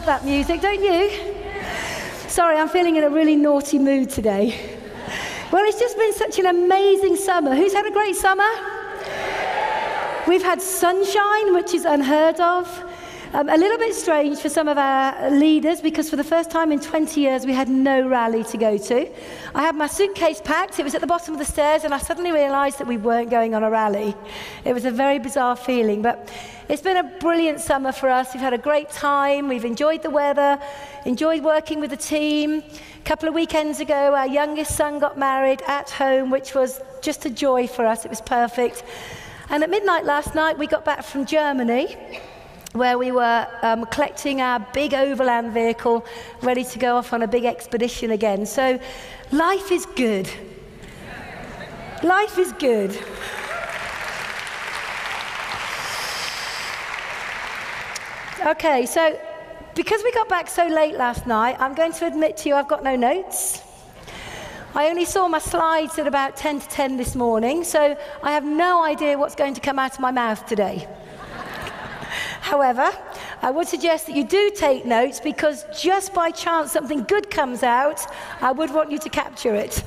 love that music, don't you? Sorry, I'm feeling in a really naughty mood today. Well, it's just been such an amazing summer. Who's had a great summer? We've had sunshine, which is unheard of. A little bit strange for some of our leaders because for the first time in 20 years we had no rally to go to. I had my suitcase packed, it was at the bottom of the stairs, and I suddenly realised that we weren't going on a rally. It was a very bizarre feeling, but it's been a brilliant summer for us. We've had a great time, we've enjoyed the weather, enjoyed working with the team. A couple of weekends ago our youngest son got married at home, which was just a joy for us, it was perfect. And at midnight last night we got back from Germany, where we were collecting our big overland vehicle, ready to go off on a big expedition again. So life is good. Life is good. Okay, so because we got back so late last night, I'm going to admit to you I've got no notes. I only saw my slides at about 10 to 10 this morning, so I have no idea what's going to come out of my mouth today. However, I would suggest that you do take notes because just by chance something good comes out, I would want you to capture it.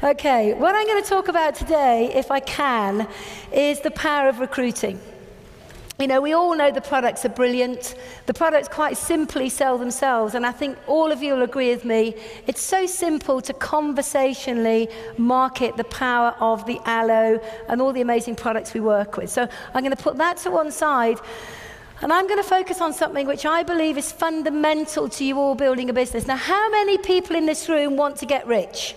Okay, what I'm going to talk about today, if I can, is the power of recruiting. You know, we all know the products are brilliant. The products quite simply sell themselves, and I think all of you will agree with me. It's so simple to conversationally market the power of the aloe and all the amazing products we work with. So I'm going to put that to one side, and I'm going to focus on something which I believe is fundamental to you all building a business. Now, how many people in this room want to get rich?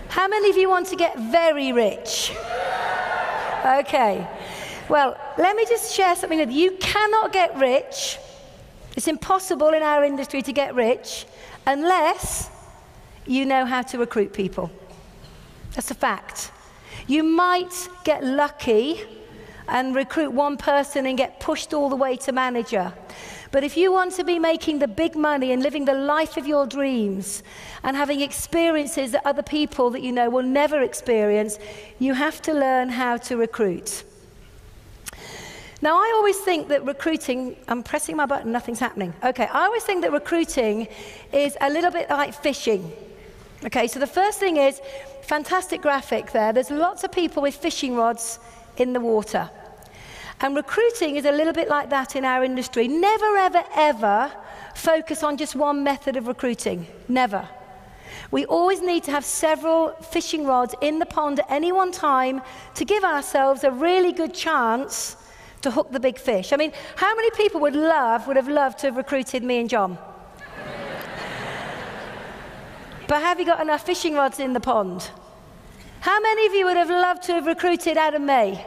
How many of you want to get very rich? Okay. Well, let me just share something with you. You cannot get rich. It's impossible in our industry to get rich unless you know how to recruit people. That's a fact. You might get lucky and recruit one person and get pushed all the way to manager. But if you want to be making the big money and living the life of your dreams and having experiences that other people that you know will never experience, you have to learn how to recruit. Now, I always think that recruiting, I'm pressing my button, nothing's happening. Okay, I always think that recruiting is a little bit like fishing. Okay, so the first thing is, fantastic graphic there, there's lots of people with fishing rods in the water. And recruiting is a little bit like that in our industry. Never, ever, ever focus on just one method of recruiting. Never. We always need to have several fishing rods in the pond at any one time to give ourselves a really good chance to hook the big fish. I mean, how many people would have loved to have recruited me and John? But have you got enough fishing rods in the pond? How many of you would have loved to have recruited Adam May?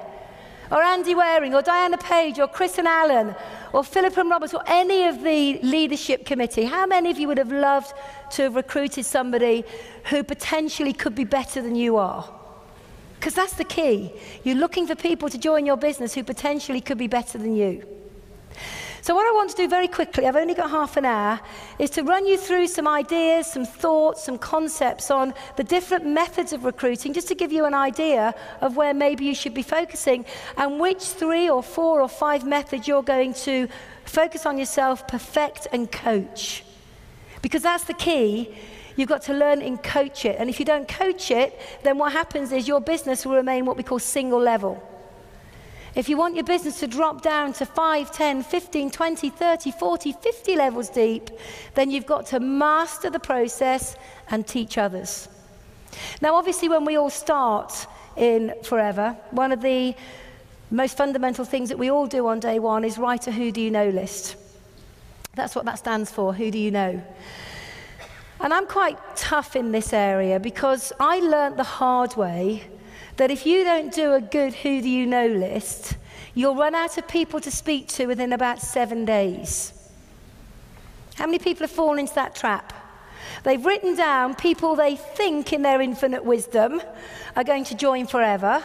Or Andy Waring, or Diana Page, or Chris and Alan, or Philip and Roberts, or any of the leadership committee? How many of you would have loved to have recruited somebody who potentially could be better than you are? Because that's the key. You're looking for people to join your business who potentially could be better than you. So what I want to do very quickly, I've only got half an hour, is to run you through some ideas, some thoughts, some concepts on the different methods of recruiting, just to give you an idea of where maybe you should be focusing and which 3 or 4 or 5 methods you're going to focus on yourself, perfect and coach. Because that's the key. You've got to learn and coach it. And if you don't coach it, then what happens is your business will remain what we call single level. If you want your business to drop down to 5, 10, 15, 20, 30, 40, 50 levels deep, then you've got to master the process and teach others. Now, obviously, when we all start in Forever, one of the most fundamental things that we all do on day one is write a who do you know list. That's what that stands for, who do you know? And I'm quite tough in this area because I learnt the hard way that if you don't do a good who do you know list, you'll run out of people to speak to within about 7 days. How many people have fallen into that trap? They've written down people they think in their infinite wisdom are going to join Forever.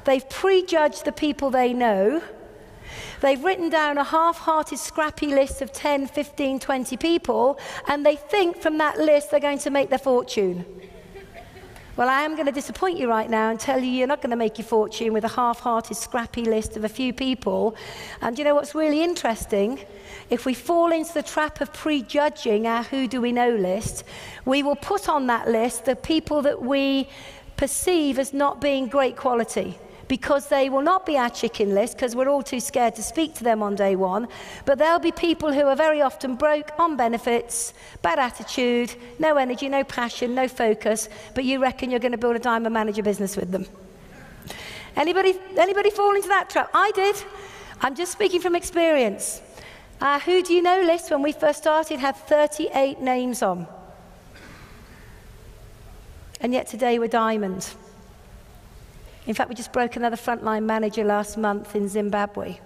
They've prejudged the people they know. They've written down a half-hearted, scrappy list of 10, 15, 20 people, and they think from that list they're going to make their fortune. Well, I am going to disappoint you right now and tell you you're not going to make your fortune with a half-hearted, scrappy list of a few people. And you know what's really interesting? If we fall into the trap of prejudging our who do we know list, we will put on that list the people that we perceive as not being great quality, because they will not be our chicken list because we're all too scared to speak to them on day one. But there'll be people who are very often broke, on benefits, bad attitude, no energy, no passion, no focus, but you reckon you're going to build a diamond manager business with them. Anybody fall into that trap? I did. I'm just speaking from experience. Our who do you know list when we first started had 38 names on. And yet today we're diamond. In fact, we just broke another frontline manager last month in Zimbabwe.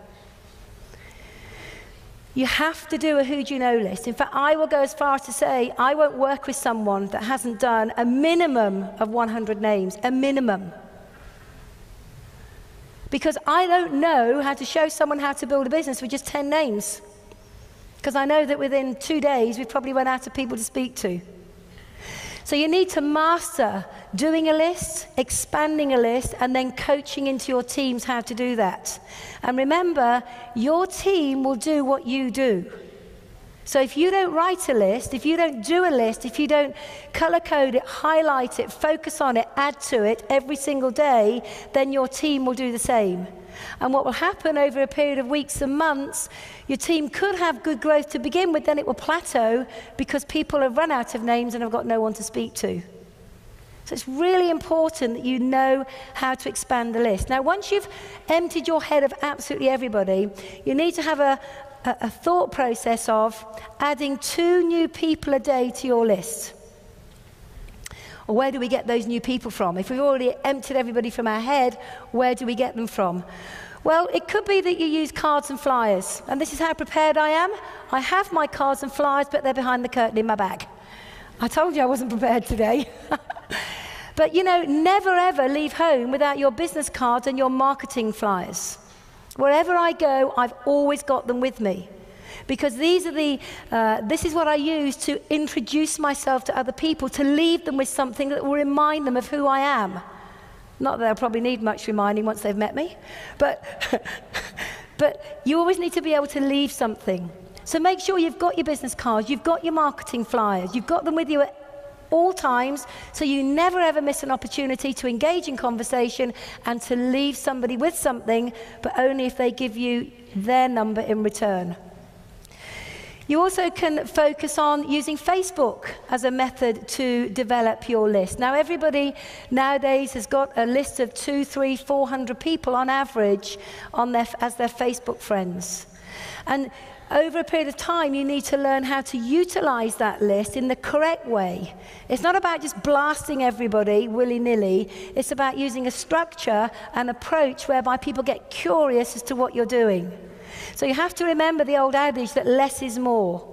You have to do a who do you know list. In fact, I will go as far as to say I won't work with someone that hasn't done a minimum of 100 names, a minimum. Because I don't know how to show someone how to build a business with just 10 names. Because I know that within 2 days, we've probably run out of people to speak to. So you need to master doing a list, expanding a list, and then coaching into your teams how to do that. And remember, your team will do what you do. So if you don't write a list, if you don't do a list, if you don't color code it, highlight it, focus on it, add to it every single day, then your team will do the same. And what will happen over a period of weeks and months, your team could have good growth to begin with, then it will plateau because people have run out of names and have got no one to speak to. So it's really important that you know how to expand the list. Now, once you've emptied your head of absolutely everybody, you need to have a thought process of adding 2 new people a day to your list. Or where do we get those new people from? If we've already emptied everybody from our head, where do we get them from? Well, it could be that you use cards and flyers. And this is how prepared I am. I have my cards and flyers, but they're behind the curtain in my bag. I told you I wasn't prepared today. But you know, never ever leave home without your business cards and your marketing flyers. Wherever I go, I've always got them with me. Because these are this is what I use to introduce myself to other people, to leave them with something that will remind them of who I am. Not that they'll probably need much reminding once they've met me, but you always need to be able to leave something. So make sure you've got your business cards, you've got your marketing flyers, you've got them with you at all times, so you never ever miss an opportunity to engage in conversation and to leave somebody with something, but only if they give you their number in return. You also can focus on using Facebook as a method to develop your list. Now, everybody nowadays has got a list of 200, 300, 400 people on average as their Facebook friends. And over a period of time, you need to learn how to utilize that list in the correct way. It's not about just blasting everybody willy-nilly. It's about using a structure and approach whereby people get curious as to what you're doing. So you have to remember the old adage that less is more.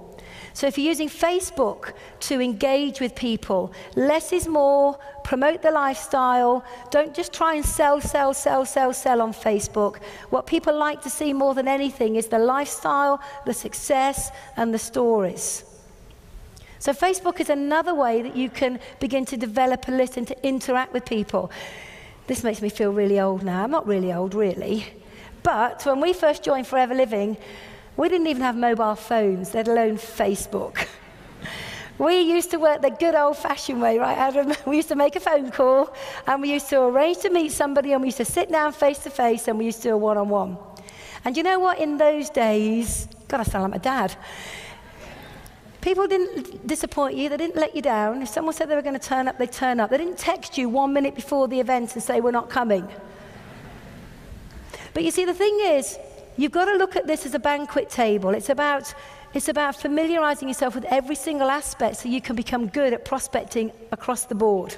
So if you're using Facebook to engage with people, less is more, promote the lifestyle, don't just try and sell on Facebook. What people like to see more than anything is the lifestyle, the success, and the stories. So Facebook is another way that you can begin to develop a list and to interact with people. This makes me feel really old now. I'm not really old, really. But when we first joined Forever Living, we didn't even have mobile phones, let alone Facebook. We used to work the good old-fashioned way, right, Adam? We used to make a phone call, and we used to arrange to meet somebody, and we used to sit down face-to-face, and we used to do a one-on-one. And you know what? In those days, God, I sound like my dad. People didn't disappoint you. They didn't let you down. If someone said they were going to turn up, they'd turn up. They didn't text you 1 minute before the event and say, we're not coming. But you see, the thing is, you've got to look at this as a banquet table. It's about familiarizing yourself with every single aspect so you can become good at prospecting across the board.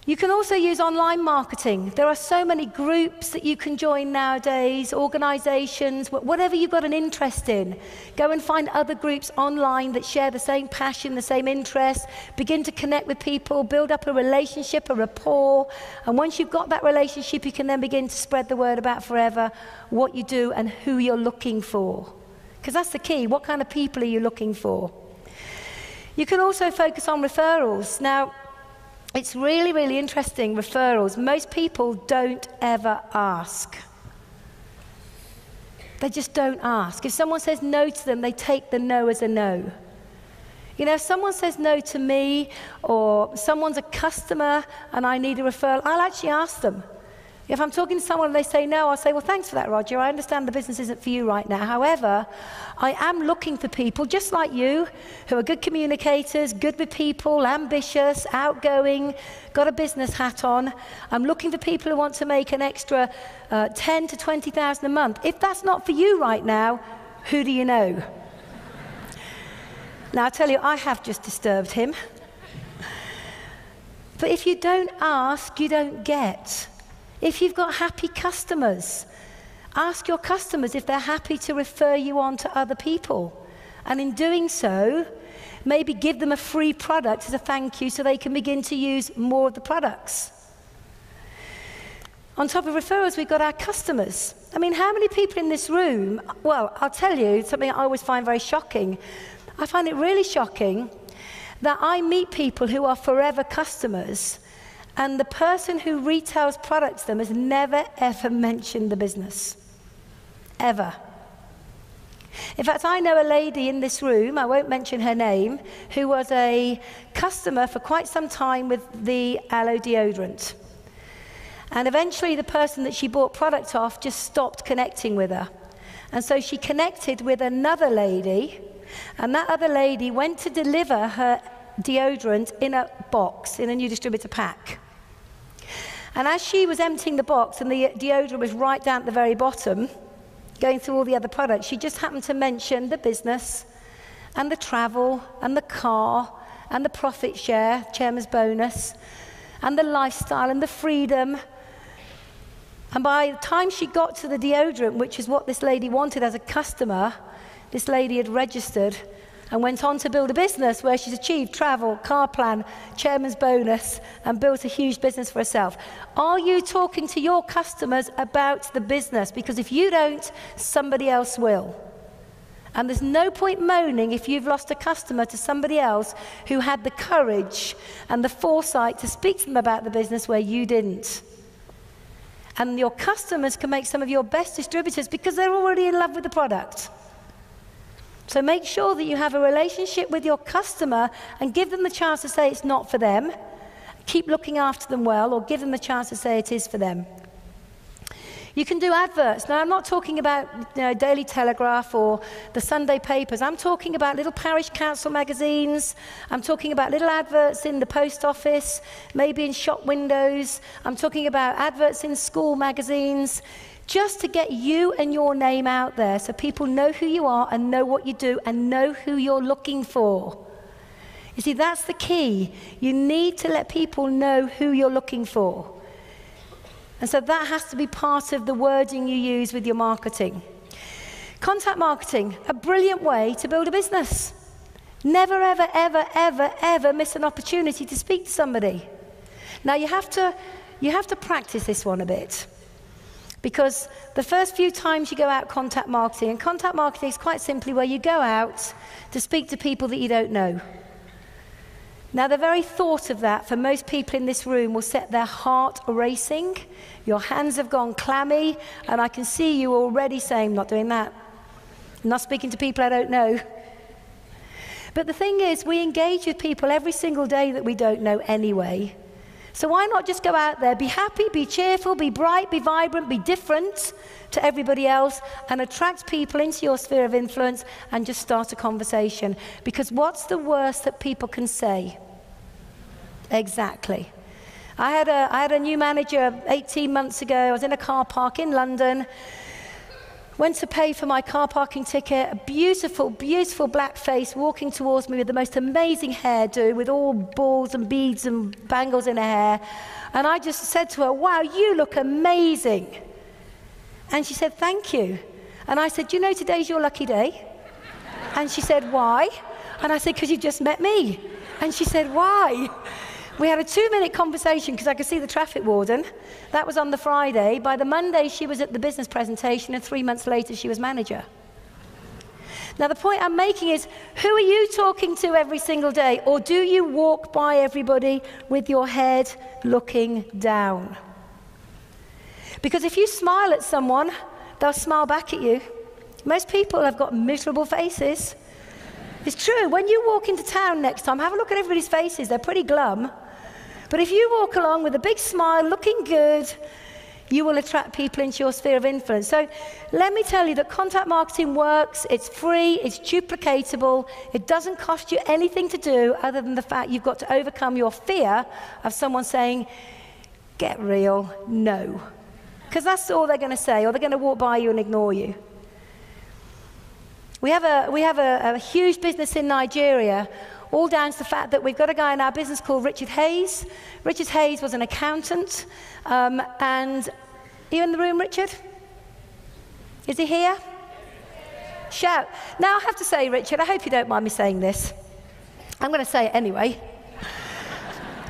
You can also use online marketing. There are so many groups that you can join nowadays, organizations, whatever you've got an interest in. Go and find other groups online that share the same passion, the same interests. Begin to connect with people, build up a relationship, a rapport. And once you've got that relationship, you can then begin to spread the word about Forever, what you do and who you're looking for. Because that's the key. What kind of people are you looking for? You can also focus on referrals. Now, It's really, really interesting, referrals. Most people don't ever ask. They just don't ask. If someone says no to them, they take the no as a no. You know, if someone says no to me, or someone's a customer and I need a referral, I'll actually ask them. If I'm talking to someone and they say no, I'll say, well, thanks for that, Roger. I understand the business isn't for you right now. However, I am looking for people just like you who are good communicators, good with people, ambitious, outgoing, got a business hat on. I'm looking for people who want to make an extra 10 to 20,000 a month. If that's not for you right now, who do you know? Now, I tell you, I have just disturbed him. But if you don't ask, you don't get. If you've got happy customers, ask your customers if they're happy to refer you on to other people. And in doing so, maybe give them a free product as a thank you so they can begin to use more of the products. On top of referrals, we've got our customers. I mean, how many people in this room, well, I'll tell you something I always find very shocking. I find it really shocking that I meet people who are forever customers, and the person who retails products to them has never, ever mentioned the business. Ever. In fact, I know a lady in this room, I won't mention her name, who was a customer for quite some time with the aloe deodorant. And eventually the person that she bought product off just stopped connecting with her. And so she connected with another lady, and that other lady went to deliver her deodorant in a box, in a new distributor pack. And as she was emptying the box and the deodorant was right down at the very bottom, going through all the other products, she just happened to mention the business and the travel and the car and the profit share, chairman's bonus, and the lifestyle and the freedom. And by the time she got to the deodorant, which is what this lady wanted as a customer, this lady had registered and went on to build a business where she's achieved travel, car plan, chairman's bonus, and built a huge business for herself. Are you talking to your customers about the business? Because if you don't, somebody else will. And there's no point moaning if you've lost a customer to somebody else who had the courage and the foresight to speak to them about the business where you didn't. And your customers can make some of your best distributors because they're already in love with the product. So make sure that you have a relationship with your customer and give them the chance to say it's not for them. Keep looking after them well, or give them the chance to say it is for them. You can do adverts. Now, I'm not talking about Daily Telegraph or the Sunday papers. I'm talking about little parish council magazines. I'm talking about little adverts in the post office, maybe in shop windows. I'm talking about adverts in school magazines, just to get you and your name out there so people know who you are and know what you do and know who you're looking for. You see, that's the key. You need to let people know who you're looking for. And so that has to be part of the wording you use with your marketing. Contact marketing, a brilliant way to build a business. Never, ever, ever, ever, ever miss an opportunity to speak to somebody. Now, you have to practice this one a bit. Because the first few times you go out contact marketing, and contact marketing is quite simply where you go out to speak to people that you don't know. Now, the very thought of that for most people in this room will set their heart racing. Your hands have gone clammy, and I can see you already saying, I'm not doing that. I'm not speaking to people I don't know. But the thing is, we engage with people every single day that we don't know anyway. So why not just go out there, be happy, be cheerful, be bright, be vibrant, be different to everybody else, and attract people into your sphere of influence and just start a conversation. Because what's the worst that people can say? Exactly. I had a new manager 18 months ago. I was in a car park in London. Went to pay for my car parking ticket, a beautiful, beautiful black face walking towards me with the most amazing hairdo, with all balls and beads and bangles in her hair. And I just said to her, wow, you look amazing. And she said, thank you. And I said, do you know today's your lucky day? And she said, why? And I said, because you just met me. And she said, why? We had a 2-minute conversation because I could see the traffic warden. That was on the Friday. By the Monday, she was at the business presentation, and 3 months later, she was manager. Now, the point I'm making is, who are you talking to every single day? Or do you walk by everybody with your head looking down? Because if you smile at someone, they'll smile back at you. Most people have got miserable faces. It's true. When you walk into town next time, have a look at everybody's faces. They're pretty glum. But if you walk along with a big smile, looking good, you will attract people into your sphere of influence. So let me tell you that contact marketing works. It's free. It's duplicatable. It doesn't cost you anything to do other than the fact you've got to overcome your fear of someone saying, get real, no. Because that's all they're going to say, or they're going to walk by you and ignore you. We have a huge business in Nigeria, all down to the fact that we've got a guy in our business called Richard Hayes. Richard Hayes was an accountant, and are you in the room, Richard? Is he here? Shout. Now, I have to say, Richard, I hope you don't mind me saying this. I'm going to say it anyway.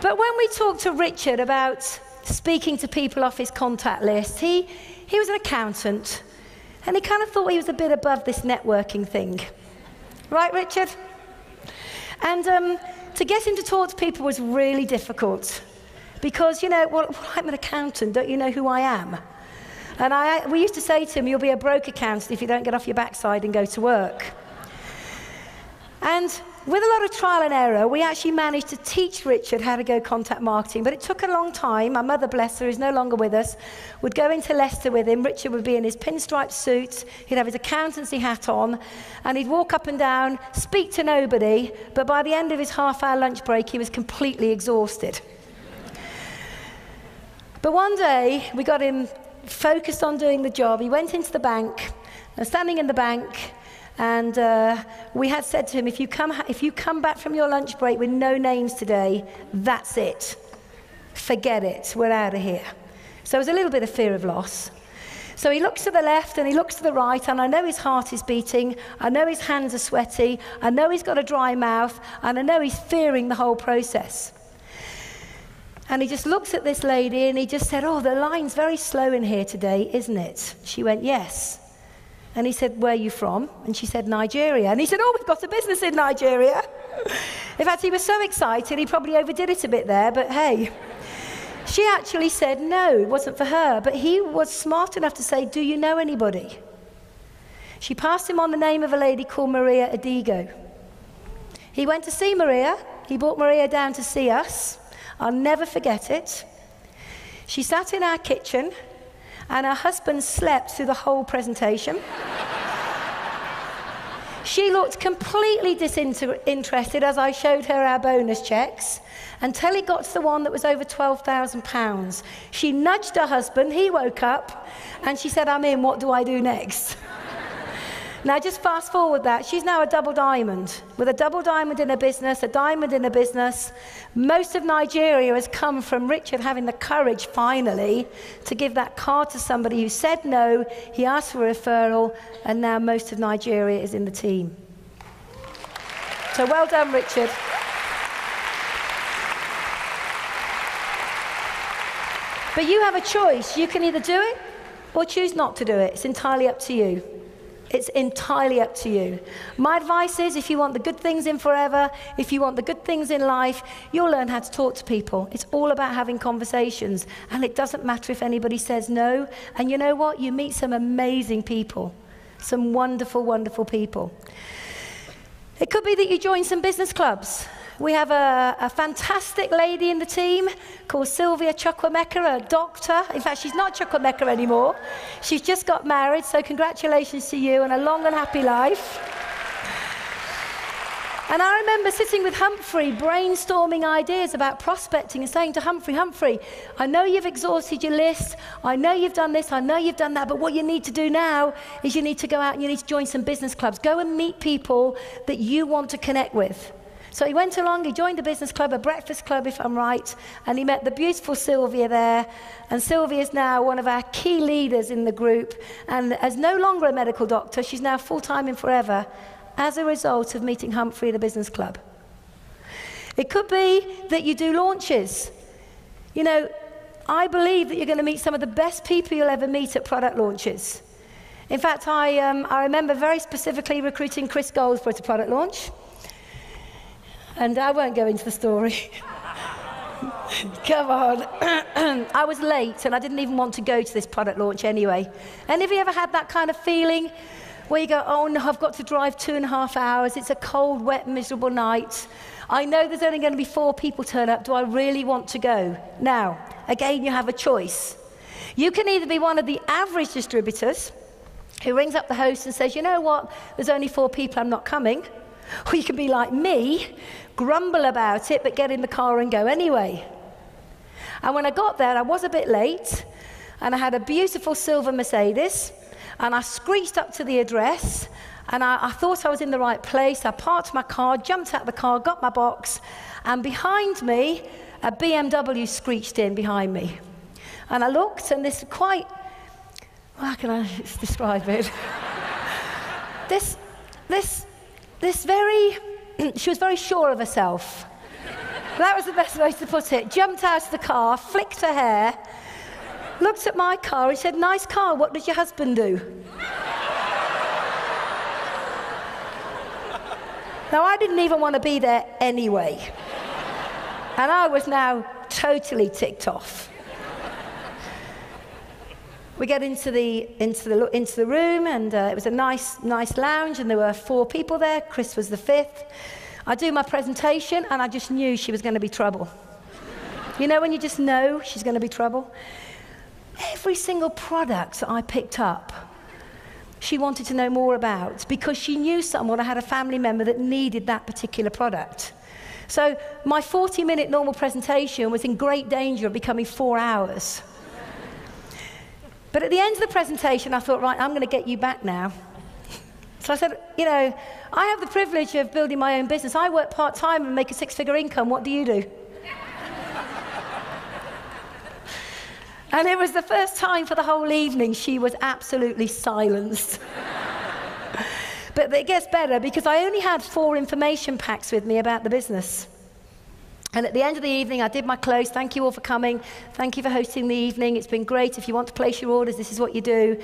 But when we talked to Richard about speaking to people off his contact list, he was an accountant, and he kind of thought he was a bit above this networking thing. Right, Richard? And to get him to talk to people was really difficult because, you know, well, I'm an accountant, don't you know who I am? And we used to say to him, you'll be a broke accountant if you don't get off your backside and go to work. And with a lot of trial and error, we actually managed to teach Richard how to go contact marketing, but it took a long time. My mother, bless her, who's no longer with us, would go into Leicester with him. Richard would be in his pinstripe suit, he'd have his accountancy hat on, and he'd walk up and down, speak to nobody, but by the end of his half-hour lunch break, he was completely exhausted. But one day, we got him focused on doing the job. He went into the bank, standing in the bank, and we had said to him, if you come back from your lunch break with no names today, that's it. Forget it. We're out of here. So there was a little bit of fear of loss. So he looks to the left and he looks to the right, and I know his heart is beating. I know his hands are sweaty. I know he's got a dry mouth, and I know he's fearing the whole process. And he just looks at this lady and he just said, oh, the line's very slow in here today, isn't it? She went, yes. And he said, where are you from? And she said, Nigeria. And he said, oh, we've got a business in Nigeria. In fact, he was so excited, he probably overdid it a bit there, but hey. She actually said no, it wasn't for her. But he was smart enough to say, do you know anybody? She passed him on the name of a lady called Maria Adigo. He went to see Maria. He brought Maria down to see us. I'll never forget it. She sat in our kitchen, and her husband slept through the whole presentation. She looked completely disinterested as I showed her our bonus checks, until it got to the one that was over £12,000. She nudged her husband, he woke up, and she said, I'm in, what do I do next? Now, just fast forward that. She's now a double diamond, with a double diamond in her business, a diamond in her business. Most of Nigeria has come from Richard having the courage, finally, to give that card to somebody who said no. He asked for a referral, and now most of Nigeria is in the team. So well done, Richard. But you have a choice. You can either do it or choose not to do it. It's entirely up to you. It's entirely up to you. My advice is, if you want the good things in forever, if you want the good things in life, you'll learn how to talk to people. It's all about having conversations, and it doesn't matter if anybody says no. And you know what? You meet some amazing people, some wonderful, wonderful people. It could be that you join some business clubs. We have a fantastic lady in the team called Sylvia Chukwemeka, a doctor. In fact, she's not Chukwemeka anymore. She's just got married, so congratulations to you and a long and happy life. And I remember sitting with Humphrey, brainstorming ideas about prospecting and saying to Humphrey, Humphrey, I know you've exhausted your list, I know you've done this, I know you've done that, but what you need to do now is you need to go out and you need to join some business clubs. Go and meet people that you want to connect with. So he went along, he joined a business club, a breakfast club if I'm right, and he met the beautiful Sylvia there. And Sylvia is now one of our key leaders in the group, and as no longer a medical doctor, she's now full-time in Forever as a result of meeting Humphrey at a business club. It could be that you do launches. You know, I believe that you're going to meet some of the best people you'll ever meet at product launches. In fact, I remember very specifically recruiting Chris Goldsborough to product launch. And I won't go into the story. Come on. I was late and I didn't even want to go to this product launch anyway. And have you ever had that kind of feeling where you go, oh no, I've got to drive 2.5 hours. It's a cold, wet, miserable night. I know there's only going to be 4 people turn up. Do I really want to go? Now, again, you have a choice. You can either be one of the average distributors who rings up the host and says, you know what, there's only 4 people, I'm not coming. Or you can be like me, grumble about it, but get in the car and go anyway. And when I got there, I was a bit late, and I had a beautiful silver Mercedes, and I screeched up to the address, and I thought I was in the right place. I parked my car, jumped out of the car, got my box, and behind me, a BMW screeched in behind me. And I looked, and this quite, how can I describe it? She was very sure of herself. That was the best way to put it. Jumped out of the car, flicked her hair, looked at my car and said, nice car, what did your husband do? Now, I didn't even want to be there anyway. And I was now totally ticked off. We get into the room, and it was a nice lounge, and there were 4 people there. Chris was the 5th. I do my presentation, and I just knew she was going to be trouble. You know when you just know she's going to be trouble? Every single product that I picked up, she wanted to know more about, because she knew someone, I had a family member that needed that particular product. So my 40-minute normal presentation was in great danger of becoming 4 hours. But at the end of the presentation, I thought, right, I'm going to get you back now. So I said, you know, I have the privilege of building my own business. I work part-time and make a 6-figure income. What do you do? And it was the first time for the whole evening she was absolutely silenced. But it gets better, because I only had 4 information packs with me about the business. And at the end of the evening, I did my close. Thank you all for coming. Thank you for hosting the evening. It's been great. If you want to place your orders, this is what you do.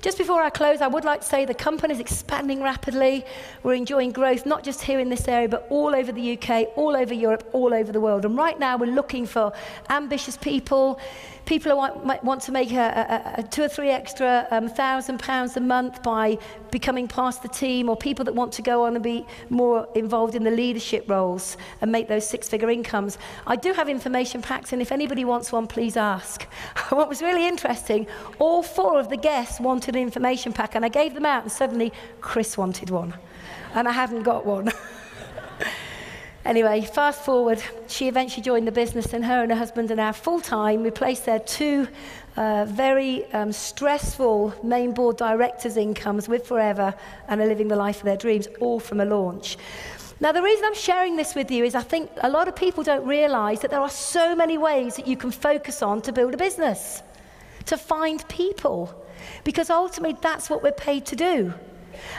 Just before I close, I would like to say the company is expanding rapidly. We're enjoying growth, not just here in this area, but all over the UK, all over Europe, all over the world. And right now, we're looking for ambitious people who might want to make a 2 or 3 extra £1,000 a month by becoming part of the team, or people that want to go on and be more involved in the leadership roles and make those 6-figure incomes. I do have information packs, and if anybody wants one, please ask. What was really interesting, all 4 of the guests wanted an information pack, and I gave them out, and suddenly Chris wanted one, and I hadn't got one. Anyway, fast forward, she eventually joined the business, and her husband are now full-time, replaced their 2 very stressful main board directors' incomes with Forever, and are living the life of their dreams, all from a launch. Now, the reason I'm sharing this with you is I think a lot of people don't realize that there are so many ways that you can focus on to build a business, to find people, because ultimately that's what we're paid to do.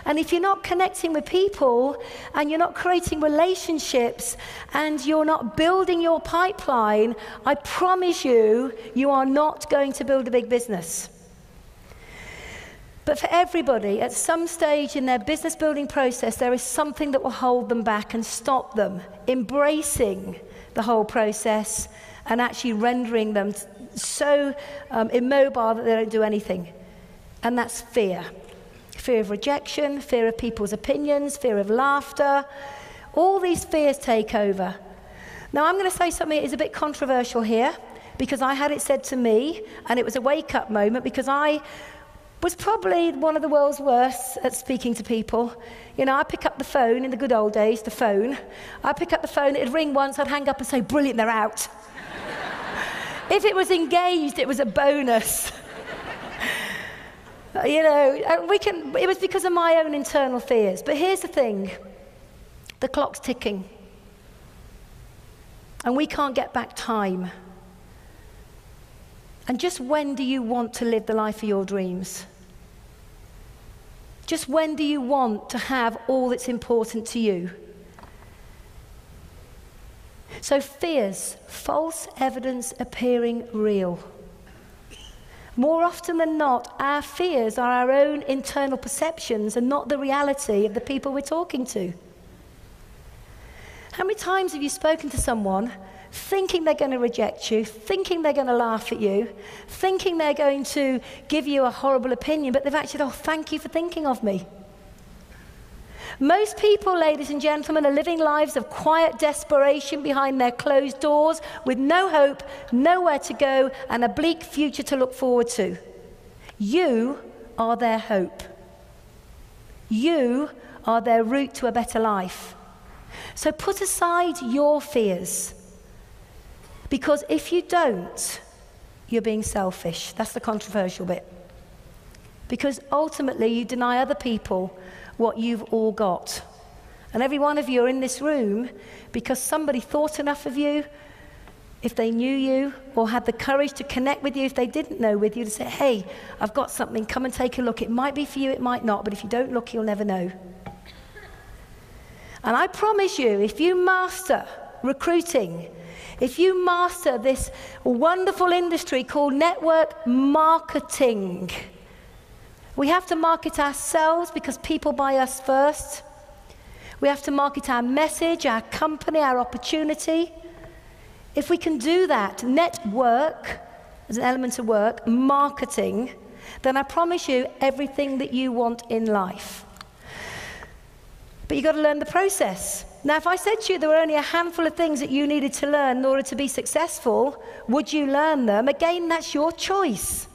And if you're not connecting with people, and you're not creating relationships, and you're not building your pipeline, I promise you, you are not going to build a big business. But for everybody, at some stage in their business building process, there is something that will hold them back and stop them embracing the whole process and actually rendering them so immobile that they don't do anything. And that's fear. Fear of rejection, fear of people's opinions, fear of laughter. All these fears take over. Now, I'm going to say something that is a bit controversial here, because I had it said to me, and it was a wake-up moment, because I was probably one of the world's worst at speaking to people. You know, I pick up the phone in the good old days, the phone. I pick up the phone, it'd ring once, I'd hang up and say, brilliant, they're out. If it was engaged, it was a bonus. You know, it was because of my own internal fears. But here's the thing, the clock's ticking. And we can't get back time. And just when do you want to live the life of your dreams? Just when do you want to have all that's important to you? So fears, false evidence appearing real. More often than not, our fears are our own internal perceptions and not the reality of the people we're talking to. How many times have you spoken to someone thinking they're going to reject you, thinking they're going to laugh at you, thinking they're going to give you a horrible opinion, but they've actually, oh, thank you for thinking of me. Most people, ladies and gentlemen, are living lives of quiet desperation behind their closed doors with no hope, nowhere to go, and a bleak future to look forward to. You are their hope. You are their route to a better life. So put aside your fears, because if you don't, you're being selfish. That's the controversial bit. Because ultimately, you deny other people what you've all got. And every one of you are in this room because somebody thought enough of you, if they knew you, or had the courage to connect with you if they didn't know with you, to say, hey, I've got something, come and take a look. It might be for you, it might not, but if you don't look, you'll never know. And I promise you, if you master recruiting, if you master this wonderful industry called network marketing, we have to market ourselves because people buy us first. We have to market our message, our company, our opportunity. If we can do that, network as an element of work, marketing, then I promise you everything that you want in life. But you've got to learn the process. Now, if I said to you there were only a handful of things that you needed to learn in order to be successful, would you learn them? Again, that's your choice.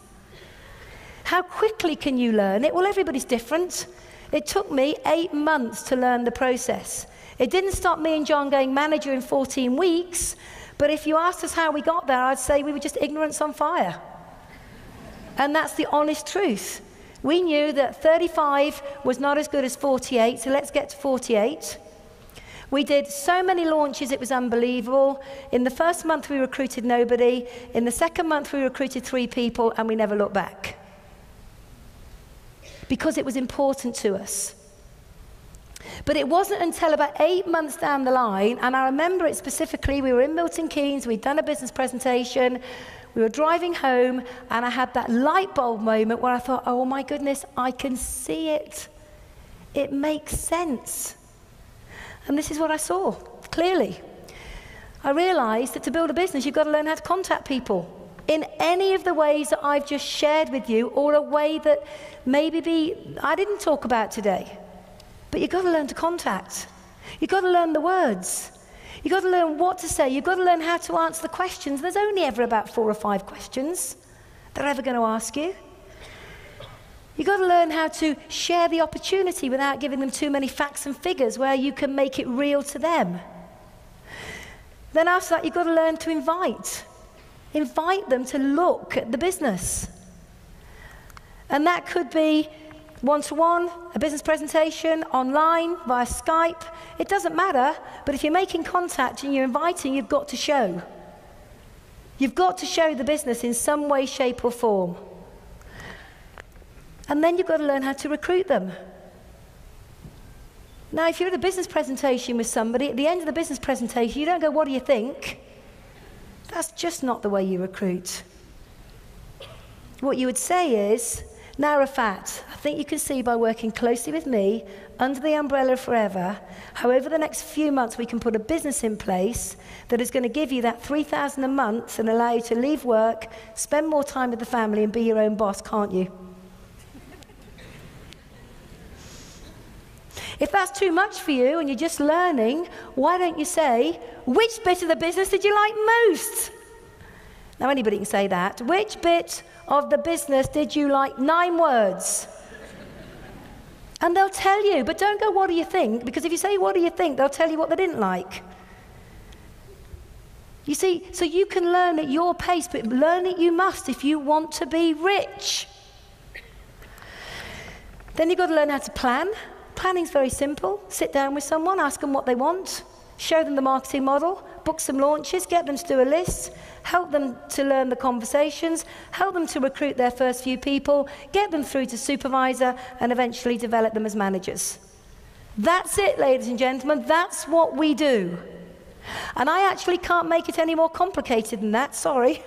How quickly can you learn it? Well, everybody's different. It took me 8 months to learn the process. It didn't stop me and John going manager in 14 weeks, but if you asked us how we got there, I'd say we were just ignorance on fire. And that's the honest truth. We knew that 35 was not as good as 48, so let's get to 48. We did so many launches, it was unbelievable. In the first month, we recruited nobody. In the second month, we recruited 3 people, and we never looked back. Because it was important to us. But it wasn't until about 8 months down the line, and I remember it specifically, we were in Milton Keynes, we'd done a business presentation, we were driving home, and I had that light bulb moment where I thought, oh my goodness, I can see it. It makes sense. And this is what I saw, clearly. I realized that to build a business, you've got to learn how to contact people in any of the ways that I've just shared with you, or a way that maybe I didn't talk about today. But you've got to learn to contact. You've got to learn the words. You've got to learn what to say. You've got to learn how to answer the questions. There's only ever about 4 or 5 questions they're ever going to ask you. You've got to learn how to share the opportunity without giving them too many facts and figures, where you can make it real to them. Then after that, you've got to learn to invite. Invite them to look at the business. And that could be one-to-one, a business presentation, online, via Skype. It doesn't matter, but if you're making contact and you're inviting, you've got to show. You've got to show the business in some way, shape, or form. And then you've got to learn how to recruit them. Now, if you're at a business presentation with somebody, at the end of the business presentation, you don't go, what do you think? That's just not the way you recruit. What you would say is, now, Rafat, I think you can see by working closely with me, under the umbrella forever, how over the next few months we can put a business in place that is going to give you that $3,000 a month and allow you to leave work, spend more time with the family, and be your own boss, can't you? If that's too much for you and you're just learning, why don't you say, which bit of the business did you like most? Now, anybody can say that. Which bit of the business did you like? 9 words. And they'll tell you, but don't go, what do you think? Because if you say, what do you think, they'll tell you what they didn't like. You see, so you can learn at your pace, but learn it you must if you want to be rich. Then you've got to learn how to plan. Planning's very simple. Sit down with someone, ask them what they want, show them the marketing model, book some launches, get them to do a list, help them to learn the conversations, help them to recruit their first few people, get them through to supervisor, and eventually develop them as managers. That's it, ladies and gentlemen. That's what we do. And I actually can't make it any more complicated than that, sorry.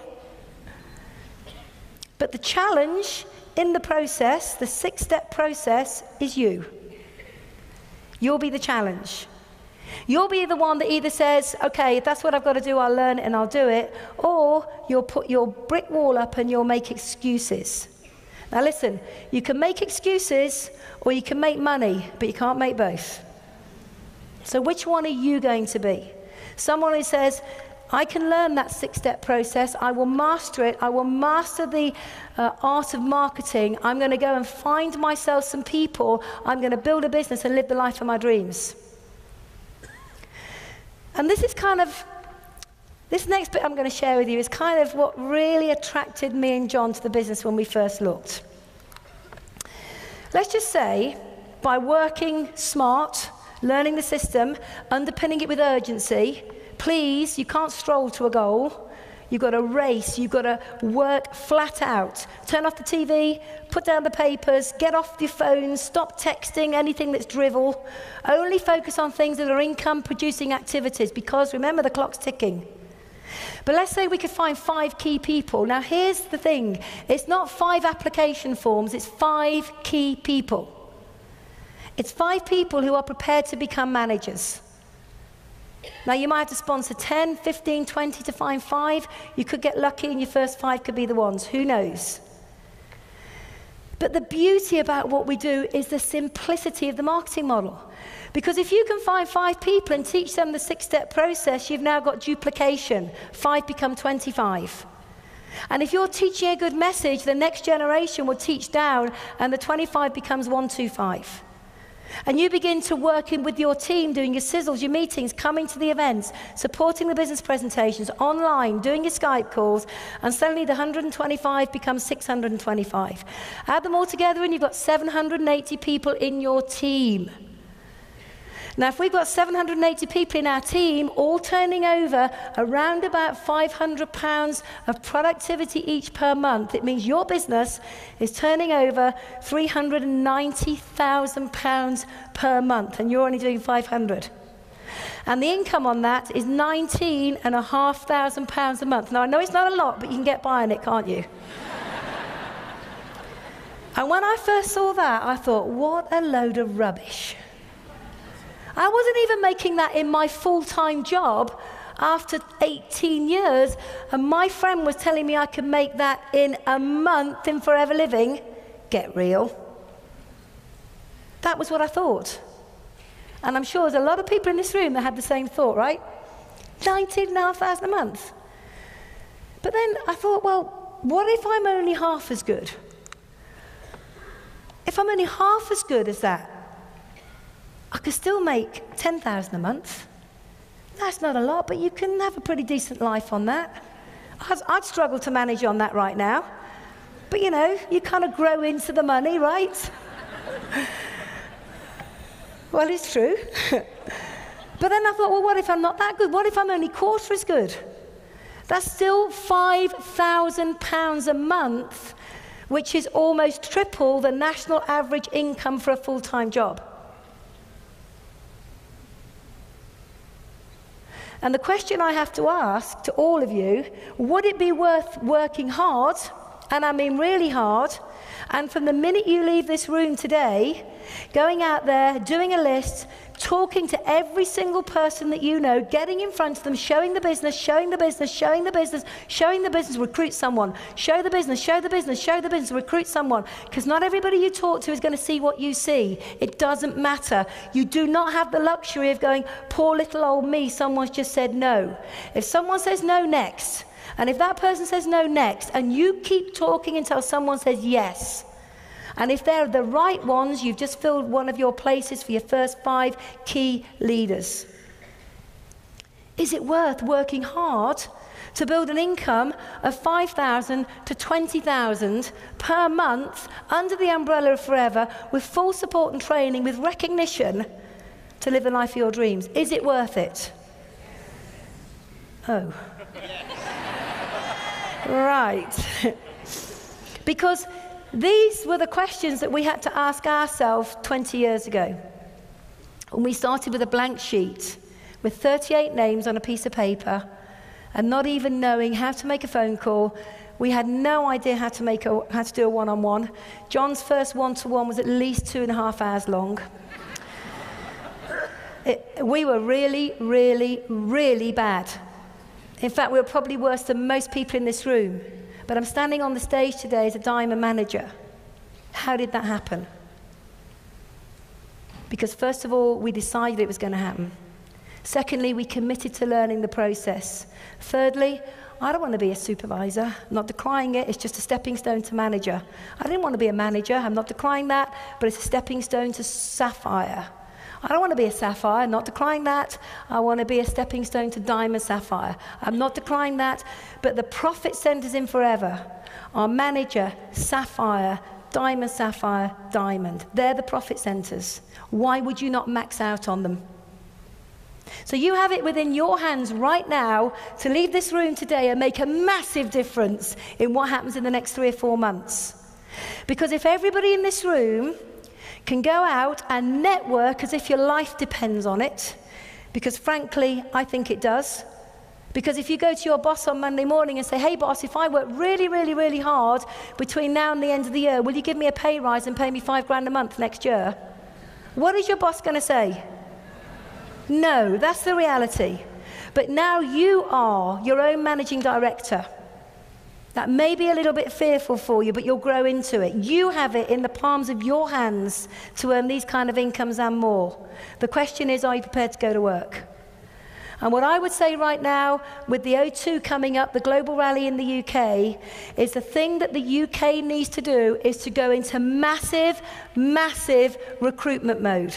But the challenge in the process, the 6-step process, is you. You'll be the challenge. You'll be the one that either says, okay, if that's what I've got to do, I'll learn it and I'll do it, or you'll put your brick wall up and you'll make excuses. Now listen, you can make excuses or you can make money, but you can't make both. So which one are you going to be? Someone who says, I can learn that 6-step process, I will master it, I will master the art of marketing, I'm going to go and find myself some people, I'm going to build a business and live the life of my dreams. And this is kind of, this next bit I'm going to share with you is kind of what really attracted me and John to the business when we first looked. Let's just say, by working smart, learning the system, underpinning it with urgency, please, you can't stroll to a goal. You've got to race, you've got to work flat out. Turn off the TV, put down the papers, get off your phone, stop texting anything that's drivel. Only focus on things that are income-producing activities, because remember, the clock's ticking. But let's say we could find 5 key people. Now here's the thing, it's not 5 application forms, it's 5 key people. It's 5 people who are prepared to become managers. Now, you might have to sponsor 10, 15, 20 to find 5. You could get lucky and your first 5 could be the ones. Who knows? But the beauty about what we do is the simplicity of the marketing model. Because if you can find 5 people and teach them the 6-step process, you've now got duplication. 5 become 25. And if you're teaching a good message, the next generation will teach down, and the 25 becomes 125. And you begin to work in with your team, doing your sizzles, your meetings, coming to the events, supporting the business presentations, online, doing your Skype calls, and suddenly the 125 becomes 625. Add them all together and you've got 780 people in your team. Now, if we've got 780 people in our team, all turning over around about £500 of productivity each per month, it means your business is turning over £390,000 per month, and you're only doing 500. And the income on that is £19,500 a month. Now, I know it's not a lot, but you can get by on it, can't you? And when I first saw that, I thought, what a load of rubbish. I wasn't even making that in my full-time job after 18 years, and my friend was telling me I could make that in a month in Forever Living. Get real. That was what I thought. And I'm sure there's a lot of people in this room that had the same thought, right? 19,500 a month. But then I thought, well, what if I'm only half as good? If I'm only half as good as that, I could still make 10,000 a month. That's not a lot, but you can have a pretty decent life on that. I'd struggle to manage on that right now. But you know, you kind of grow into the money, right? Well, it's true. But then I thought, well, what if I'm not that good? What if I'm only quarter as good? That's still £5,000 a month, which is almost triple the national average income for a full-time job. And the question I have to ask to all of you, would it be worth working hard, and I mean really hard, and from the minute you leave this room today, going out there, doing a list, talking to every single person that you know, getting in front of them, showing the business, showing the business, showing the business, showing the business, recruit someone, show the business, show the business, show the business, recruit someone, because not everybody you talk to is going to see what you see. It doesn't matter. You do not have the luxury of going, poor little old me, someone's just said no. If someone says no next, and if that person says no next, and you keep talking until someone says yes, and if they're the right ones, you've just filled one of your places for your first 5 key leaders. Is it worth working hard to build an income of 5,000 to 20,000 per month under the umbrella of Forever, with full support and training, with recognition, to live the life of your dreams? Is it worth it? Oh. Right. Because these were the questions that we had to ask ourselves 20 years ago. And we started with a blank sheet with 38 names on a piece of paper, and not even knowing how to make a phone call. We had no idea how to do a one-on-one. John's first one-to-one was at least 2.5 hours long. We were really, really, really bad. In fact, we were probably worse than most people in this room. But I'm standing on the stage today as a diamond manager. How did that happen? Because first of all, we decided it was going to happen. Secondly, we committed to learning the process. Thirdly, I don't want to be a supervisor. I'm not decrying it. It's just a stepping stone to manager. I didn't want to be a manager. I'm not decrying that, but it's a stepping stone to sapphire. I don't want to be a sapphire, not decrying that. I want to be a stepping stone to diamond sapphire. I'm not decrying that, but the profit centers in forever are manager, sapphire, diamond, sapphire, diamond. They're the profit centers. Why would you not max out on them? So you have it within your hands right now to leave this room today and make a massive difference in what happens in the next 3 or 4 months. Because if everybody in this room can go out and network as if your life depends on it, because frankly, I think it does. Because if you go to your boss on Monday morning and say, hey boss, if I work really, really, really hard between now and the end of the year, will you give me a pay rise and pay me $5,000 a month next year? What is your boss going to say? No, that's the reality. But now you are your own managing director. That may be a little bit fearful for you, but you'll grow into it. You have it in the palms of your hands to earn these kind of incomes and more. The question is, are you prepared to go to work? And what I would say right now, with the O2 coming up, the global rally in the UK, is the thing that the UK needs to do is to go into massive, massive recruitment mode.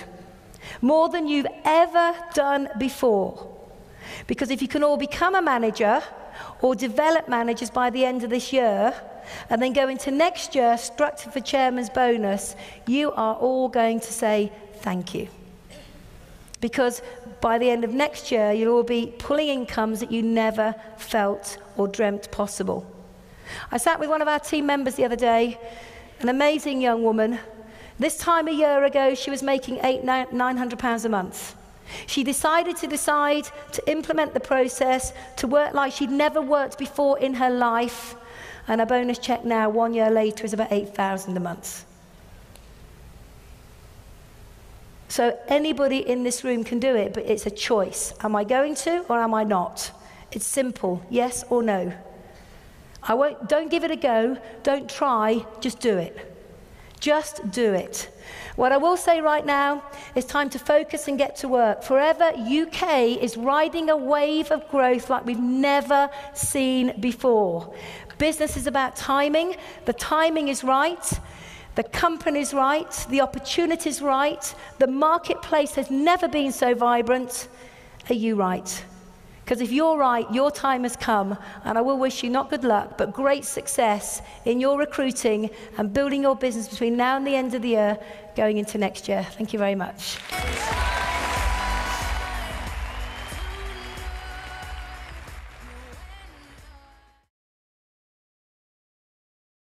More than you've ever done before. Because if you can all become a manager, or develop managers by the end of this year, and then go into next year structured for chairman's bonus, you are all going to say thank you. Because by the end of next year, you'll all be pulling incomes that you never felt or dreamt possible. I sat with one of our team members the other day, an amazing young woman. This time a year ago, she was making £900 a month. She decided to implement the process, to work like she'd never worked before in her life, and her bonus check now, 1 year later, is about £8,000 a month. So anybody in this room can do it, but it's a choice. Am I going to or am I not? It's simple, yes or no. Don't give it a go, don't try, just do it. Just do it. What I will say right now is time to focus and get to work. Forever UK is riding a wave of growth like we've never seen before. Business is about timing. The timing is right. The company's right. The opportunity's right. The marketplace has never been so vibrant. Are you right? Because if you're right, your time has come, and I will wish you not good luck, but great success in your recruiting and building your business between now and the end of the year, going into next year. Thank you very much.